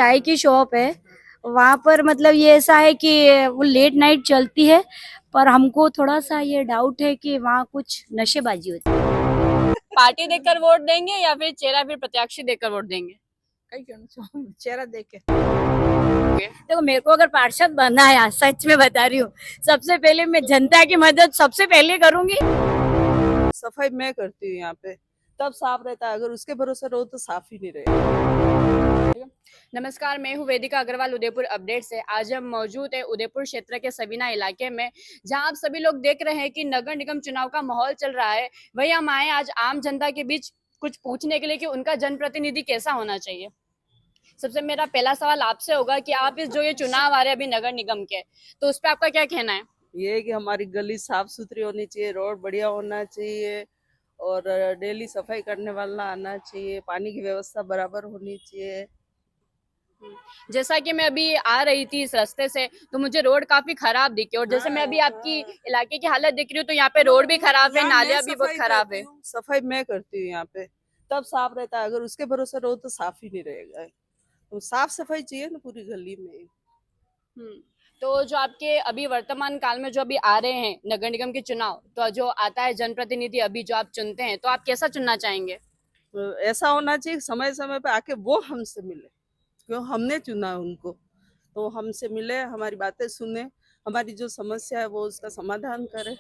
चाय की शॉप है वहां पर, मतलब ये ऐसा है कि वो लेट नाइट चलती है, पर हमको थोड़ा सा ये डाउट है कि वहाँ कुछ नशेबाजी होती है। पार्टी देखकर वोट देंगे या फिर चेहरा फिर प्रत्याशी देखकर वोट देंगे? चेहरा देख के। देखो, मेरे को अगर पार्षद बनना है, सच में बता रही हूँ, सबसे पहले मैं जनता की मदद सबसे पहले करूंगी। सफाई मैं करती हूँ यहाँ पे, तब साफ रहता है। अगर उसके भरोसे रहो तो साफ ही नहीं रहेगा। नमस्कार, मैं हूँ वेदिका अग्रवाल उदयपुर अपडेट से। आज हम मौजूद है उदयपुर क्षेत्र के सबीना इलाके में, जहां आप सभी लोग देख रहे हैं कि नगर निगम चुनाव का माहौल चल रहा है। वही हम आए आज आम जनता के बीच कुछ पूछने के लिए कि उनका जनप्रतिनिधि कैसा होना चाहिए। सबसे मेरा पहला सवाल आपसे होगा कि आप इस जो ये चुनाव आ रहे हैं अभी नगर निगम के, तो उस पर आपका क्या कहना है? ये है कि हमारी गली साफ सुथरी होनी चाहिए, रोड बढ़िया होना चाहिए और डेली सफाई करने वाला आना चाहिए, पानी की व्यवस्था बराबर होनी चाहिए। जैसा कि मैं अभी आ रही थी इस रास्ते से, तो मुझे रोड काफी खराब दिखी, और जैसे मैं अभी आपकी इलाके की हालत देख रही हूँ तो यहाँ पे रोड भी खराब है, नालियाँ भी बहुत खराब है। सफाई मैं करती हूँ यहाँ पे, तब साफ रहता है। अगर उसके भरोसे रहो तो साफ ही नहीं रहेगा। तो साफ सफाई चाहिए ना पूरी गली में। तो जो आपके अभी वर्तमान काल में जो अभी आ रहे हैं नगर निगम के चुनाव, तो जो आता है जनप्रतिनिधि अभी जो आप चुनते हैं, तो आप कैसा चुनना चाहेंगे? तो ऐसा होना चाहिए समय समय पे आके वो हमसे मिले, क्यों हमने चुना उनको, तो हमसे मिले, हमारी बातें सुने, हमारी जो समस्या है वो उसका समाधान करे।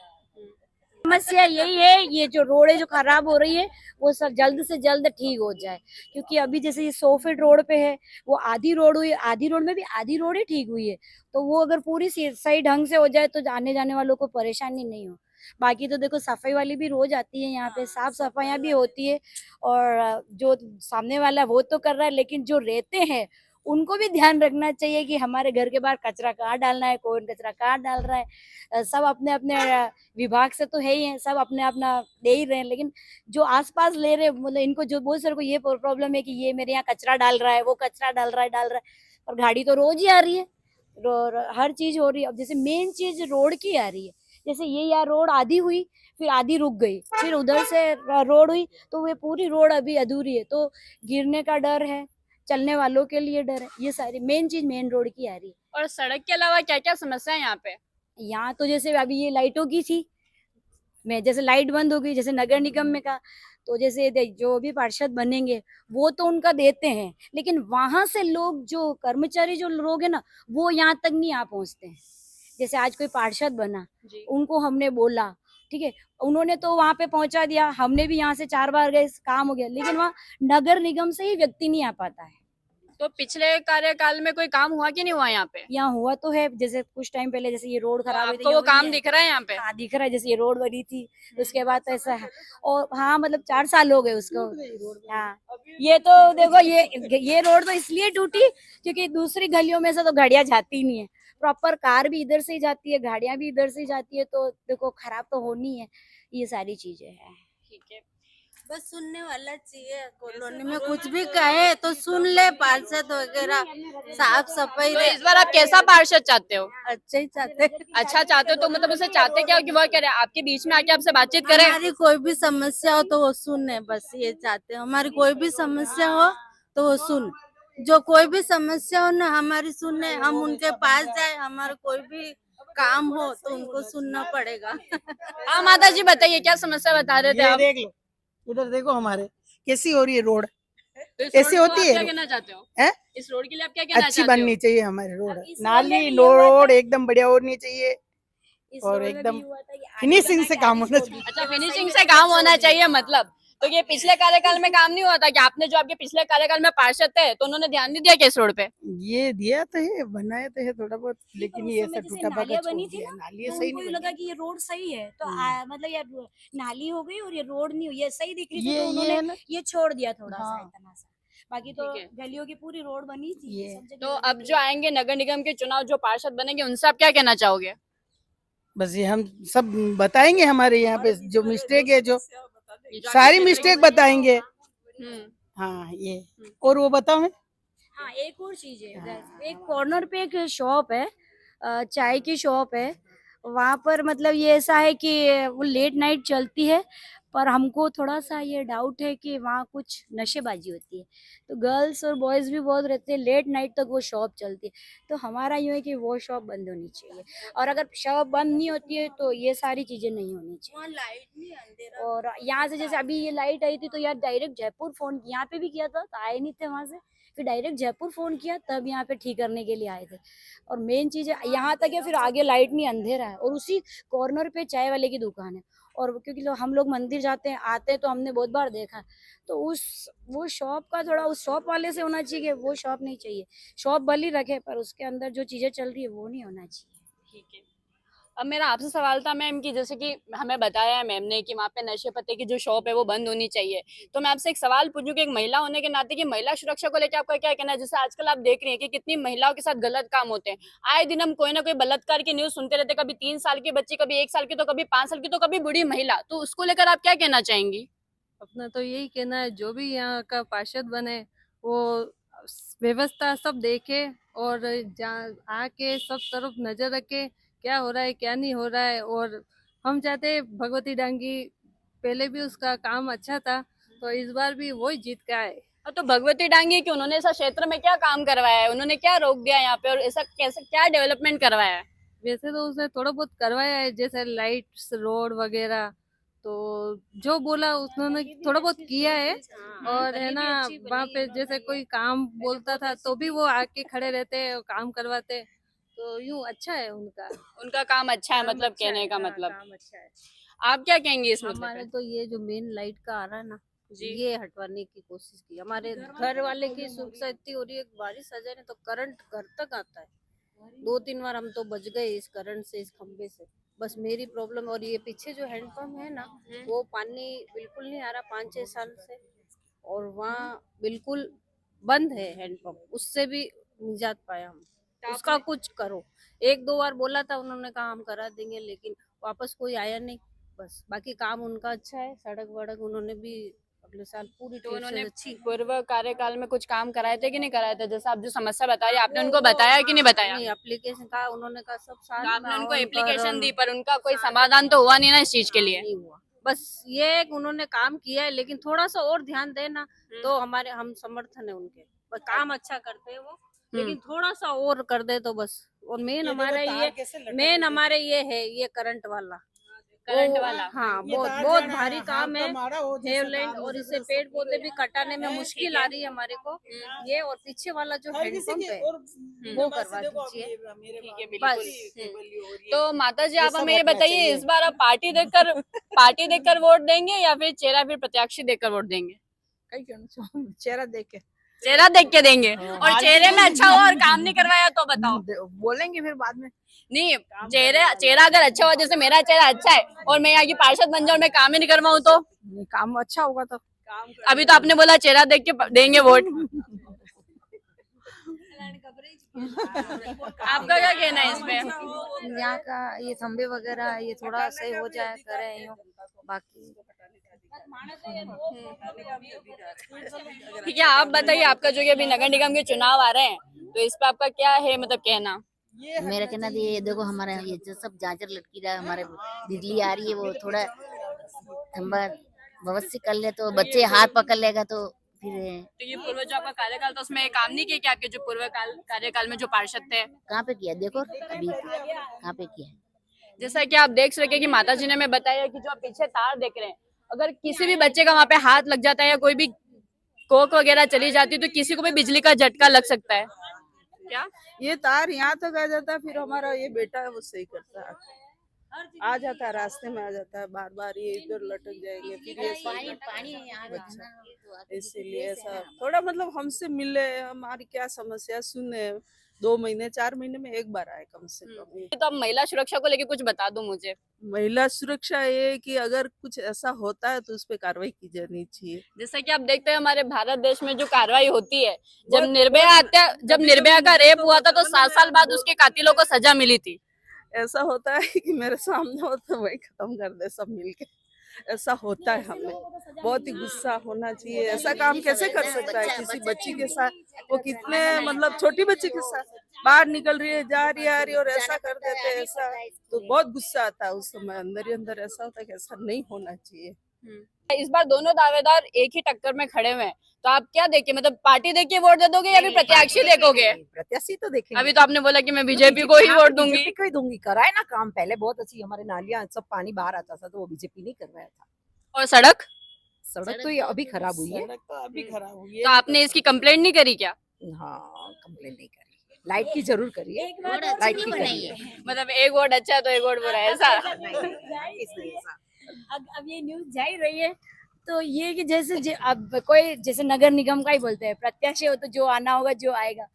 समस्या यही है, ये जो रोड है जो खराब हो रही है, वो सब जल्द से जल्द ठीक हो जाए। क्योंकि अभी जैसे ये 100 फीट रोड पे है, वो आधी रोड हुई, आधी रोड में भी आधी रोड ही ठीक हुई है। तो वो अगर पूरी सही ढंग से हो जाए तो आने जाने वालों को परेशानी नहीं हो। बाकी तो देखो, सफाई वाली भी रोज आती है यहाँ पे, साफ सफाइयाँ भी होती है। और जो सामने वाला वो तो कर रहा है, लेकिन जो रहते हैं उनको भी ध्यान रखना चाहिए कि हमारे घर के बाहर कचरा कहाँ डालना है, कौन कचरा कहाँ डाल रहा है। सब अपने अपने विभाग से तो है ही है, सब अपने अपना दे ही रहे हैं, लेकिन जो आसपास ले रहे, मतलब इनको जो बहुत सारे को ये प्रॉब्लम है कि ये मेरे यहाँ कचरा डाल रहा है, वो कचरा डाल रहा है। और गाड़ी तो रोज ही आ रही है और हर चीज हो रही है। अब जैसे मेन चीज रोड की आ रही है, जैसे ये यहाँ रोड आधी हुई, फिर आधी रुक गई, फिर उधर से रोड हुई, तो वो पूरी रोड अभी अधूरी है। तो गिरने का डर है, चलने वालों के लिए डर है। ये सारी मेन चीज मेन रोड की आ रही है। और सड़क के अलावा क्या क्या समस्या है यहाँ पे? यहाँ तो जैसे अभी ये लाइटों की थी, मैं जैसे लाइट बंद हो गई, जैसे नगर निगम में का, तो जैसे जो भी पार्षद बनेंगे वो तो उनका देते हैं, लेकिन वहां से लोग, जो कर्मचारी जो लोग है ना, वो यहाँ तक नहीं आ पहुंचते हैं। जैसे आज कोई पार्षद बना, उनको हमने बोला, ठीक है, उन्होंने तो वहां पे पहुंचा दिया, हमने भी यहाँ से 4 बार गए, काम हो गया, लेकिन वहाँ नगर निगम से ही व्यक्ति नहीं आ पाता है। तो पिछले कार्यकाल में कोई काम हुआ कि नहीं हुआ यहाँ पे? यहाँ हुआ तो है, जैसे कुछ टाइम पहले जैसे ये रोड खराब हुई थी, आपको वो काम दिख रहा है यहाँ पे? हाँ दिख रहा है, जैसे ये रोड बनी थी उसके बाद तो ऐसा है। और हाँ, मतलब 4 साल हो गए उसको। हाँ, ये तो देखो, ये रोड तो इसलिए टूटी क्योंकि दूसरी गलियों में से तो गाड़ियां जाती ही नहीं है। प्रॉपर कार भी इधर से ही जाती है, गाड़ियां भी इधर से ही जाती है, तो देखो खराब तो होनी है। ये सारी चीजें हैं। ठीक है। बस सुनने वाला चाहिए, कॉलोनी में कुछ भी कहे तो सुन ले, पार्षद वगैरह साफ सफाई तो इस बार आप कैसा पार्षद चाहते हो? अच्छा ही चाहते। अच्छा चाहते हो, तो मतलब उसे चाहते क्या हो कि वो करे आपके बीच में आके आपसे बातचीत करे? हमारी कोई भी समस्या हो तो वो सुने, बस ये चाहते हैं। हमारी कोई भी समस्या हो तो वो सुन, जो कोई भी समस्या हो ना हमारी सुने, हम उनके पास जाए, हमारा कोई भी काम हो तो उनको सुनना पड़ेगा। हाँ माता जी, बताइए क्या समस्या बता रहे थे आप? देख लो, इधर देखो हमारे कैसी हो रही है रोड। तो इस ऐसी रोड को होती आप है क्या रोड। कहना चाहते हो? है इस रोड के लिए आप क्या कहना अच्छी चाहते हो? बननी चाहिए हमारी रोड। अब इस रोड में नाली भी ये हुआ रोड था। एकदम बढ़िया होनी चाहिए इस और रोड में भी एकदम हुआ था कि आधी फिनिशिंग बना से के काम आधी होना छोड़ चाहिए। दी। अच्छा, फिनिशिंग से काम होना चाहिए मतलब। तो ये पिछले कार्यकाल में काम नहीं हुआ था कि आपने जो आपके पिछले कार्यकाल में पार्षद थे तो उन्होंने ध्यान नहीं दिया क्या इस रोड पे? ये दिया तो है, बनाया तो है थोड़ा बहुत, लेकिन ये सब टूटा फटा नालियां छोड़ बनी थी दिया। ना, नाली तो सही उनको ये नहीं लगा बनी। कि ये रोड सही है, तो मतलब यार नाली हो गई और ये रोड नहीं हुई, ये सही दिख रही थी, ये तो उन्होंने है ना। ये छोड़ दिया थोड़ा सा, हाँ। इतना सा। बाकी तो ठीक है। गलियों की पूरी रोड बनी थी, ये सब जगह तो बनी अब थी। जो आएंगे नगर निगम के चुनाव, जो पार्षद बनेंगे, उनसे आप क्या कहना चाहोगे? बस ये हम सब बताएंगे, हमारे यहाँ पे जो मिस्टेक है, जो ये जो सारी आपके मिस्टेक क्षेत्र बताएंगे। हम्म। हाँ ये, और वो बताओ है। हाँ, एक और चीज है, एक कॉर्नर पे एक शॉप है, चाय की शॉप है। वहां पर मतलब ये ऐसा है कि वो लेट नाइट चलती है, पर हमको थोड़ा सा ये डाउट है कि वहाँ कुछ नशेबाजी होती है, तो गर्ल्स और बॉयज भी बहुत रहते हैं, लेट नाइट तक वो शॉप चलती है। तो हमारा यूँ है कि वो शॉप बंद होनी चाहिए, और अगर शॉप बंद नहीं होती है तो ये सारी चीजें नहीं होनी चाहिए। लाइट नहीं, अंधेरा और यहाँ से जैसे अभी ये लाइट आई थी तो यार डायरेक्ट जयपुर फोन, यहाँ पे भी किया था तो आए नहीं थे वहां से, फिर डायरेक्ट जयपुर फोन किया तब यहाँ पे ठीक करने के लिए आए थे। और मेन चीज है यहाँ तक है, फिर आगे लाइट नहीं, अंधेरा है, और उसी कॉर्नर पे चाय वाले की दुकान है। और क्योंकि हम लोग मंदिर जाते हैं आते हैं तो हमने बहुत बार देखा है, तो उस वो शॉप का थोड़ा उस शॉप वाले से होना चाहिए कि वो शॉप नहीं चाहिए, शॉप भले ही रखे पर उसके अंदर जो चीजें चल रही है वो नहीं होना चाहिए। ठीक है। अब मेरा आपसे सवाल था मैम कि जैसे कि हमें बताया है मैम ने कि वहाँ पे नशे पत्ते की जो शॉप है वो बंद होनी चाहिए, तो मैं आपसे एक सवाल पूछूं कि एक महिला होने के नाते कि महिला सुरक्षा को लेकर आपका क्या कहना है? जैसे आजकल आप देख रही हैं कि कितनी महिलाओं के साथ गलत काम होते हैं, आए दिन हम कोई ना कोई बलात्कार की न्यूज सुनते रहते हैं, कभी 3 साल की बच्ची, कभी 1 साल की, तो कभी 5 साल की, तो कभी बूढ़ी महिला, तो उसको लेकर आप क्या कहना चाहेंगी? अपना तो यही कहना है, जो भी यहाँ का पार्षद बने वो व्यवस्था सब देखे और जहाँ आके सब तरफ नजर रखे क्या हो रहा है क्या नहीं हो रहा है। और हम चाहते हैं भगवती डांगी, पहले भी उसका काम अच्छा था तो इस बार भी वही जीत का है। तो भगवती डांगी कि उन्होंने ऐसा क्षेत्र में क्या काम करवाया है, उन्होंने क्या रोक दिया यहाँ पे, और ऐसा कैसे क्या डेवलपमेंट करवाया है? वैसे तो उसने थोड़ा बहुत करवाया है, जैसे लाइट्स रोड वगैरह, तो जो बोला उन्होंने थोड़ा बहुत किया है। और है ना, वहाँ पे जैसे कोई काम बोलता था तो भी वो आके खड़े रहते और काम करवाते, तो यूं अच्छा है उनका। उनका काम अच्छा है, काम मतलब अच्छा कहने है, का हाँ, मतलब। काम अच्छा है। आप क्या कहेंगे इस मुद्दे हमारे पे? तो ये जो मेन लाइट का आ रहा है ना, जी। ये हटवाने की कोशिश की। हमारे घर वाले की सुरक्षा इतनी हो रही है, बारिश आ जाए ना तो करंट घर तक आता है। 2-3 बार हम तो बच गए इस करंट से, इस खंबे से। बस मेरी प्रॉब्लम। और ये पीछे जो हैंडपंप है ना, वो पानी बिल्कुल नहीं आ रहा 5-6 साल से, और वहाँ बिल्कुल बंद है हैंडपंप, उससे भी निजात पाया हम। उसका कुछ करो। 1-2 बार बोला था, उन्होंने कहा हम करा देंगे, लेकिन वापस कोई आया नहीं। बस बाकी काम उनका अच्छा है, सड़क वड़क उन्होंने भी अगले साल पूरी तो ठीक उन्होंने से अच्छी। पूर्व कार्यकाल में कुछ काम कराए थे कि नहीं कराए थे? जैसे आप जो समस्या बताई आपने उनको बताया कि नहीं बताया? नहीं, एप्लीकेशन का उन्होंने कहा सब साथ तो आपने में उनको आओ, एप्लीकेशन दी करो। पर उनका कोई समाधान तो हुआ नहीं ना इस चीज के लिए? नहीं हुआ। बस ये एक उन्होंने काम किया है, लेकिन थोड़ा सा और ध्यान देना तो हम समर्थन है उनके। बस काम अच्छा करते हैं वो, लेकिन थोड़ा सा और कर दे तो बस। और मेन हमारे ये है, ये करंट वाला। करंट वाला? हाँ, ये बहुत तार बहुत जाना भारी है, काम हाथ है। का मारा हो जैसे हेवलैंड, काम और हो, इससे जैसे पेड़ सब पौधे भी पूरे कटाने में है, मुश्किल आ रही है हमारे को। ये और पीछे वाला जो हर किसी हैंडपंप के है और वो नमाज करवा से देखो अब दीजिए। ये मेरे ठीक है, बाप बिल्कुल। की बलि हो रही है। तो माता जी ये आप सब हमें ये हटना बताइए, चाहिए। इस बार आप पार्टी देखकर वोट देंगे या फिर चेहरा फिर प्रत्याशी देखकर वोट देंगे? कहीं कहना चाहूँ, चेहरा देख के चेहरा देख के देंगे, और चेहरे में अच्छा हुआ और काम नहीं करवाया तो बताओ? बोलेंगे फिर बाद में। नहीं, चेहरा अगर अच्छा हुआ, जैसे मेरा चेहरा अच्छा है और मैं यहाँ की पार्षद बन जाऊँ, मैं काम ही नहीं करवाऊँ तो? काम अच्छा होगा तो अभी तो आपने बोला चेहरा देख के देंगे वोट। आपका क्या कहना है इसमें? यहाँ का ये खंबे वगैरह ये थोड़ा सही हो जाए, करे यूं, बाकी ठीक है, आप बताइए, आपका जो कि अभी नगर निगम के चुनाव आ रहे हैं, तो इस पे आपका क्या है मतलब कहना? मेरा कहना तो ये देखो, हमारे ये जो सब झांझर लटकी रहा है, हमारे बिजली आ रही है, वो थोड़ा खंबा व्यवस्थित कर ले तो बच्चे हाथ पकड़ लेगा तो फिर तो ये पूर्व जो आपका कार्यकाल था उसमें काम नहीं किया क्या आपके जो कार्यकाल में जो पार्षद थे? कहाँ पे किया देखो, अभी कहाँ पे किया। जैसा कि आप देख सके कि माता जी ने हमें बताया कि जो आप पीछे तार देख रहे हैं, अगर किसी भी बच्चे का वहाँ पे हाथ लग जाता है या कोई भी कोक वगैरह चली जाती है तो किसी को भी बिजली का झटका लग सकता है। क्या ये तार यहाँ तक आ जाता है, फिर हमारा ये बेटा है वो सही करता है, आ जाता है, रास्ते में आ जाता है, बार बार ये इधर लटक जाएंगे, फिर ये सही करता है बच्चा। इसीलिए ऐसा थोड़ा मतलब हमसे मिले, हमारी क्या समस्या सुने, 2 महीने 4 महीने में एक बार आए कम से कम। तो आप महिला सुरक्षा को लेकर कुछ बता दो मुझे। महिला सुरक्षा ये है कि अगर कुछ ऐसा होता है तो उस पर कार्रवाई की जानी चाहिए। जैसा कि आप देखते हैं हमारे भारत देश में जो कार्रवाई होती है, जब निर्भया का रेप हुआ था तो 7 साल बाद उसके कातिलों को सजा मिली थी। ऐसा होता है कि मेरे सामने हो तो वही खत्म कर दे सब मिलके, ऐसा होता है हमें, बहुत ही गुस्सा होना चाहिए। ऐसा काम कैसे कर सकता है किसी बच्ची के साथ? वो कितने मतलब छोटी बच्ची के साथ बाहर निकल रही है, जा रही है, आ रही है और ऐसा कर देते हैं, ऐसा तो बहुत गुस्सा आता है उस समय। अंदर ही अंदर ऐसा होता है कि ऐसा नहीं होना चाहिए। इस बार दोनों दावेदार एक ही टक्कर में खड़े हुए हैं, तो आप क्या देखे, मतलब पार्टी देख के वोट दे दोगे या फिर प्रत्याशी देखोगे? प्रत्याशी तो देखेंगे। अभी तो आपने बोला कि मैं बीजेपी को ही वोट दूंगी। बीजेपी को ही दूंगी। कराए ना काम, पहले बहुत अच्छी हमारे नालियां सब पानी बाहर आता था, तो वो बीजेपी नहीं करवाया था। और सड़क सड़क तो ये अभी खराब हुई है। सड़क तो अभी खराब हुई है। तो आपने इसकी कंप्लेंट नहीं करी क्या? हाँ, कंप्लेन नहीं करी, लाइट की जरूर करी है, लाइट की करी है। मतलब एक वोट अच्छा है तो एक वोट बुरा है, ऐसा? इसलिए ऐसा। अब ये न्यूज जा ही रही है तो ये कि जैसे अब कोई जैसे नगर निगम का ही बोलते हैं, प्रत्याशी हो तो जो आना होगा जो आएगा,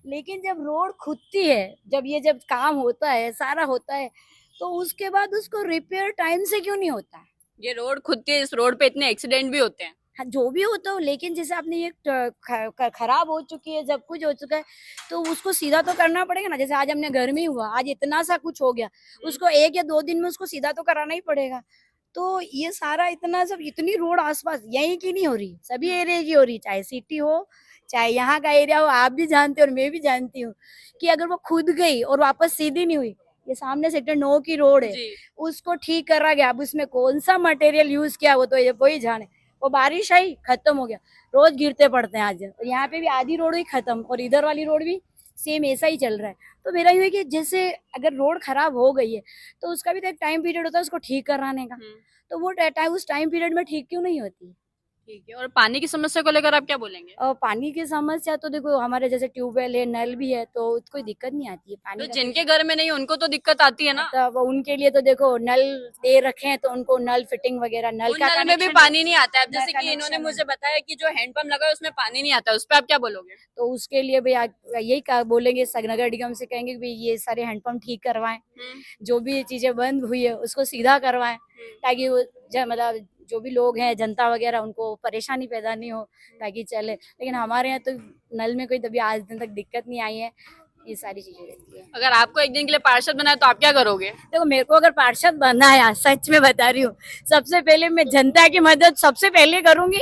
लेकिन जब रोड खुदती है, जब काम होता है, सारा होता है, तो उसके बाद उसको रिपेयर टाइम से क्यों नहीं होता है? ये रोड खुदती है, इस रोड पे इतने एक्सीडेंट भी होते हैं। हाँ, जो भी होता हो, लेकिन जैसे आपने ये खराब हो चुकी है, जब कुछ हो चुका है तो उसको सीधा तो करना पड़ेगा ना। जैसे आज हमने गर्मी हुआ, आज इतना सा कुछ हो गया, उसको 1 या 2 दिन में उसको सीधा तो कराना ही पड़ेगा। तो ये सारा इतना सब, इतनी रोड आसपास यहीं की नहीं हो रही, सभी एरिया की हो रही, चाहे सिटी हो चाहे यहाँ का एरिया हो। आप भी जानते हो और मैं भी जानती हूँ कि अगर वो खुद गई और वापस सीधी नहीं हुई, ये सामने सेक्टर 9 की रोड है, जी। उसको ठीक करा गया, अब उसमें कौन सा मटेरियल यूज किया वो तो ये वही जाने। वो बारिश आई, खत्म हो गया, रोज गिरते पड़ते हैं आज। और यहाँ पे भी आधी रोड ही खत्म और इधर वाली रोड भी सेम ऐसा ही चल रहा है। तो मेरा ये है कि जैसे अगर रोड खराब हो गई है तो उसका भी तो एक टाइम पीरियड होता है उसको ठीक कराने का, तो वो उस टाइम पीरियड में ठीक क्यों नहीं होती? ठीक है। और पानी की समस्या को लेकर आप क्या बोलेंगे? और पानी की समस्या तो देखो, हमारे जैसे ट्यूबवेल है, नल भी है, तो कोई दिक्कत नहीं आती है पानी तो का। जिनके घर में नहीं उनको तो दिक्कत आती है ना। तब उनके लिए तो देखो नल दे रखे हैं, तो उनको नल फिटिंग वगैरह, नल उन का नल में भी connection पानी नहीं आता है। अब नल जैसे कि इन्होंने connection मुझे बताया कि जो हैंडपंप लगा है उसमें पानी नहीं आता है, उस पर आप क्या बोलोगे? तो उसके लिए भी यही बोलेंगे, नगर निगम से कहेंगे कि भाई ये सारे हैंडपंप ठीक करवाएं, जो भी चीजें बंद हुई है उसको सीधा करवाएं, ताकि वो मतलब जो भी लोग हैं, जनता वगैरह, उनको परेशानी पैदा नहीं हो, ताकि चले। लेकिन हमारे यहाँ तो नल में कोई तभी आज दिन तक दिक्कत नहीं आई है। ये सारी चीजें रहती है। अगर आपको एक दिन के लिए पार्षद बनाए तो आप क्या करोगे? देखो, मेरे को अगर पार्षद बनना है, सच में बता रही हूँ, सबसे पहले मैं जनता की मदद सबसे पहले करूंगी।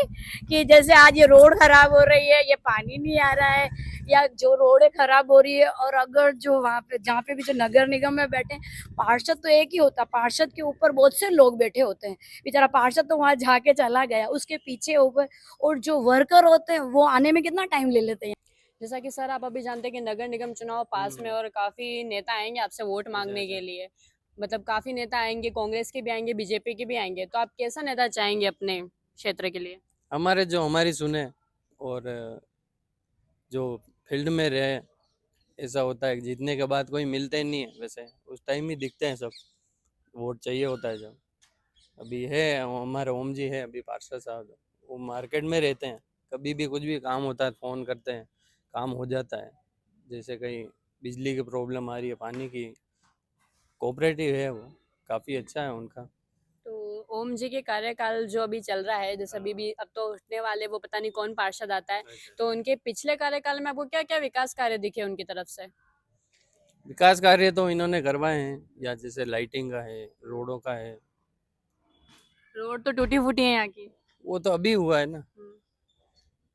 कि जैसे आज ये रोड खराब हो रही है, ये पानी नहीं आ रहा है, या जो रोडें खराब हो रही है, और अगर जो वहाँ पे जहाँ पे भी जो नगर निगम में बैठे, पार्षद तो एक ही होता, पार्षद के ऊपर बहुत से लोग बैठे होते हैं। बेचारा पार्षद तो वहाँ जाके चला गया, उसके पीछे ऊपर और जो वर्कर होते हैं वो आने में कितना टाइम ले लेते हैं। जैसा कि सर आप अभी जानते हैं कि नगर निगम चुनाव पास में और काफी नेता आएंगे आपसे वोट मांगने के लिए। मतलब काफी नेता आएंगे, कांग्रेस के भी आएंगे, बीजेपी के भी आएंगे, तो आप कैसा नेता चाहेंगे अपने क्षेत्र के लिए? हमारी सुने और जो फील्ड में रहे। ऐसा होता है कि जीतने के बाद कोई मिलते नहीं है, वैसे उस टाइम ही दिखते हैं सब, वोट चाहिए होता है जब। अभी है हमारे ओम जी है अभी पार्षद साहब, वो मार्केट में रहते हैं, कभी भी कुछ भी काम होता है फ़ोन करते हैं, काम हो जाता है। जैसे कहीं बिजली की प्रॉब्लम आ रही है, पानी की, कोऑपरेटिव है वो, काफ़ी अच्छा है उनका। तो ओम जी के कार्यकाल जो अभी चल रहा है, जैसे अभी अब तो उठने वाले वो पता नहीं कौन पार्षद आता है, तो उनके पिछले कार्यकाल में आपको क्या क्या विकास कार्य दिखे उनकी तरफ से? विकास कार्य तो इन्होंने करवाए हैं, या जैसे लाइटिंग का है, रोडों का है। रोड तो टूटी फूटी है यहाँ की। वो तो अभी हुआ है ना,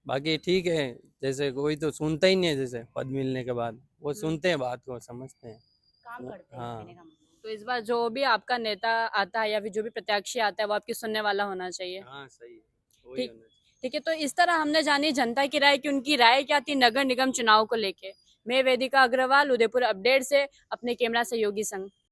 बाकी ठीक है। जैसे कोई तो सुनता ही नहीं है, जैसे पद मिलने के बाद वो सुनते हैं, बात को समझते हैं, काम करते हैं, हाँ। कहने का मतलब। तो इस बार जो भी आपका नेता आता है या फिर जो भी प्रत्याशी आता है वो आपकी सुनने वाला होना चाहिए। हाँ सही है, वही ठीक होना चाहिए। ठीक है। तो इस तरह हमने जानी जनता की राय कि उनकी राय क्या थी नगर निगम चुनाव को लेके। मैं वेदिका अग्रवाल, उदयपुर अपडेट से, अपने कैमरा सहयोगी संग।